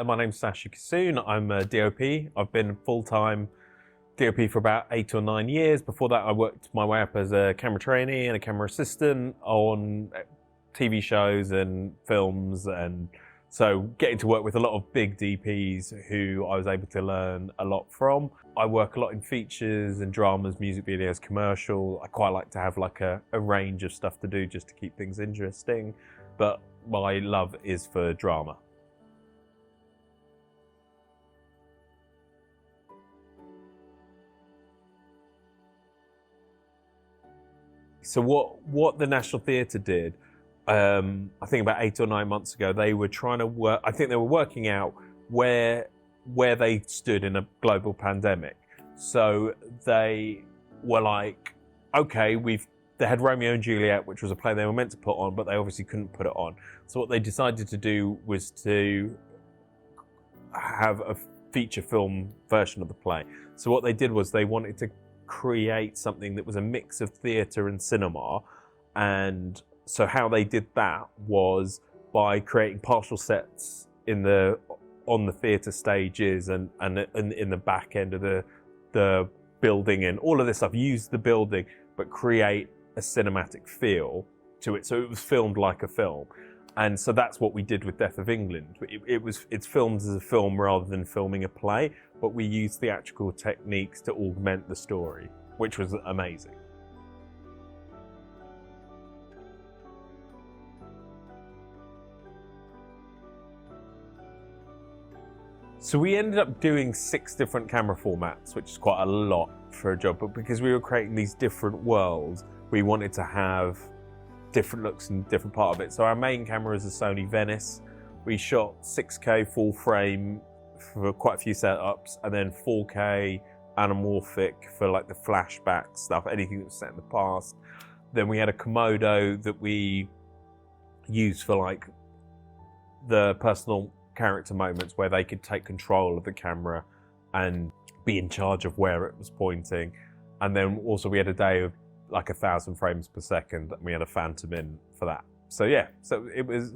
My name's Sashi Kissoon. I'm a DOP. I've been full-time DOP for about 8 or 9 years. Before that, I worked my way up as a camera trainee and a camera assistant on TV shows and films, and so getting to work with a lot of big DPs who I was able to learn a lot from. I work a lot in features and dramas, music videos, commercial. I quite like to have like a range of stuff to do just to keep things interesting, but my love is for drama. So what the National Theatre did, I think about 8 or 9 months ago, they were trying to work. I think they were working out where they stood in a global pandemic. So they were like, okay, they had Romeo and Juliet, which was a play they were meant to put on, but they obviously couldn't put it on. So what they decided to do was to have a feature film version of the play. So what they did was they wanted to create something that was a mix of theatre and cinema, and so how they did that was by creating partial sets on the theatre stages and in the back end of the building and all of this stuff. Use the building but create a cinematic feel to it, so it was filmed like a film. And so that's what we did with Death of England. It's filmed as a film rather than filming a play, but we used theatrical techniques to augment the story, which was amazing. So we ended up doing 6 different camera formats, which is quite a lot for a job, but because we were creating these different worlds, we wanted to have different looks in different part of it. So our main camera is a Sony Venice. We shot 6K full frame for quite a few setups, and then 4K anamorphic for like the flashback stuff, anything that was set in the past. Then we had a Komodo that we used for like the personal character moments where they could take control of the camera and be in charge of where it was pointing. And then also we had a day of like 1,000 frames per second, and we had a Phantom in for that. So yeah, so it was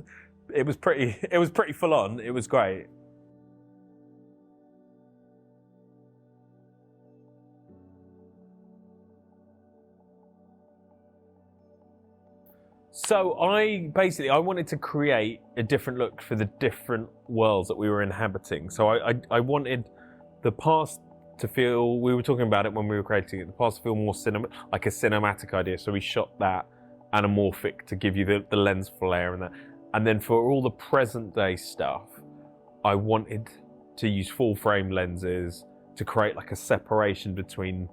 pretty full on. It was great. So I wanted to create a different look for the different worlds that we were inhabiting. So I wanted the past to feel, we were talking about it when we were creating it, the past to feel more like a cinematic idea. So we shot that anamorphic to give you the lens flare and that. And then for all the present day stuff, I wanted to use full frame lenses to create like a separation between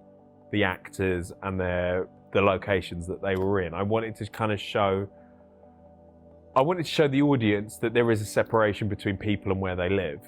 the actors and the locations that they were in. I wanted to show the audience that there is a separation between people and where they live.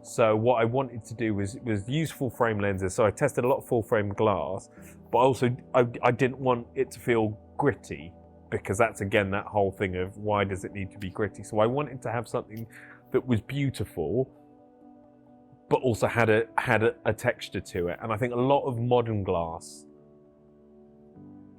So what I wanted to do was use full frame lenses. So I tested a lot of full frame glass, but also I didn't want it to feel gritty, because that's again that whole thing of why does it need to be gritty. So I wanted to have something that was beautiful, but also had a texture to it. And I think a lot of modern glass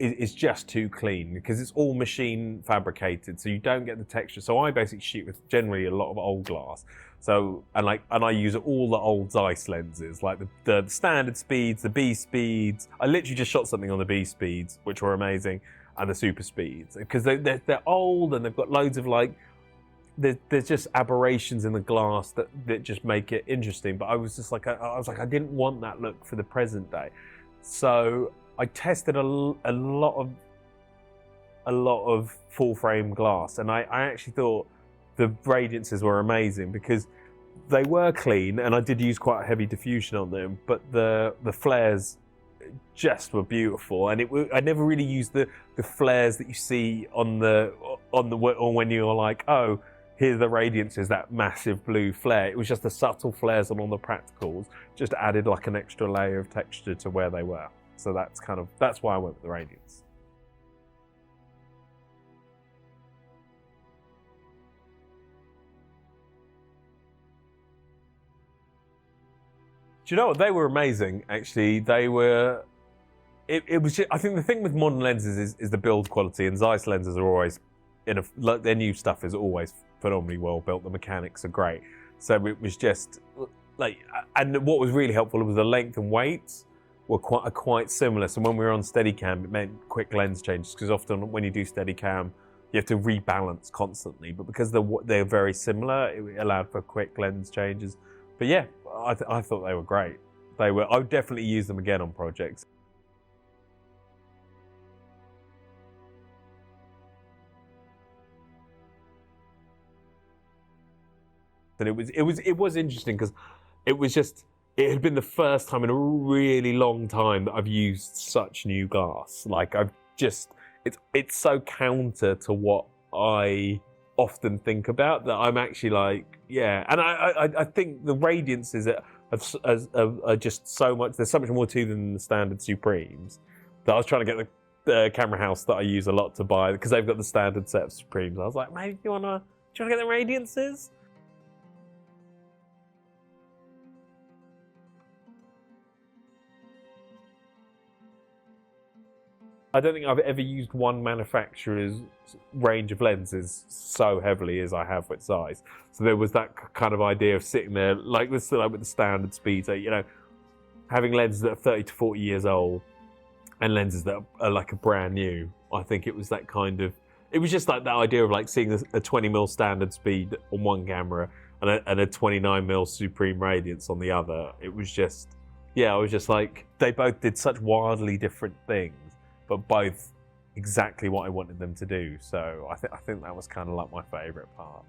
is just too clean because it's all machine fabricated, so you don't get the texture. So I basically shoot with generally a lot of old glass. So and I use all the old ZEISS lenses, like the standard speeds, the B speeds. I literally just shot something on the B speeds, which were amazing, and the super speeds, because they're old and they've got loads of like there's just aberrations in the glass that just make it interesting. But I was like I didn't want that look for the present day, so I tested a lot of full frame glass, and I actually thought the radiances were amazing because they were clean, and I did use quite a heavy diffusion on them, but the flares just were beautiful. And I never really used the flares that you see on when you're like, oh, here's the radiances, that massive blue flare. It was just the subtle flares on the practicals, just added like an extra layer of texture to where they were. So that's why I went with the radiance. Do you know what? They were amazing, actually. They were it was just, I think the thing with modern lenses is the build quality, and ZEISS lenses are always, like their new stuff is always phenomenally well built. The mechanics are great. So it was just like, and what was really helpful was the length and weights were quite similar. So when we were on Steadicam, it meant quick lens changes, because often when you do Steadicam, you have to rebalance constantly. But because they're very similar, it allowed for quick lens changes. But yeah, I thought they were great. I would definitely use them again on projects. And it was interesting, because it had been the first time in a really long time that I've used such new glass. Like it's so counter to what I often think about, that I'm actually like, yeah. And I think the Radiances are just so much. There's so much more to them than the standard Supremes. That I was trying to get the camera house that I use a lot to buy, because they've got the standard set of Supremes. I was like, maybe do you wanna get the Radiances? I don't think I've ever used one manufacturer's range of lenses so heavily as I have with ZEISS. So there was that kind of idea of sitting there, like with the standard speed, so, you know, having lenses that are 30 to 40 years old and lenses that are like a brand new. I think it was that kind of, it was just like that idea of like seeing a 20mm standard speed on one camera and a 29mm Supreme Radiance on the other. It was just, yeah, I was just like, they both did such wildly different things, but both exactly what I wanted them to do. So I think that was kind of like my favourite part.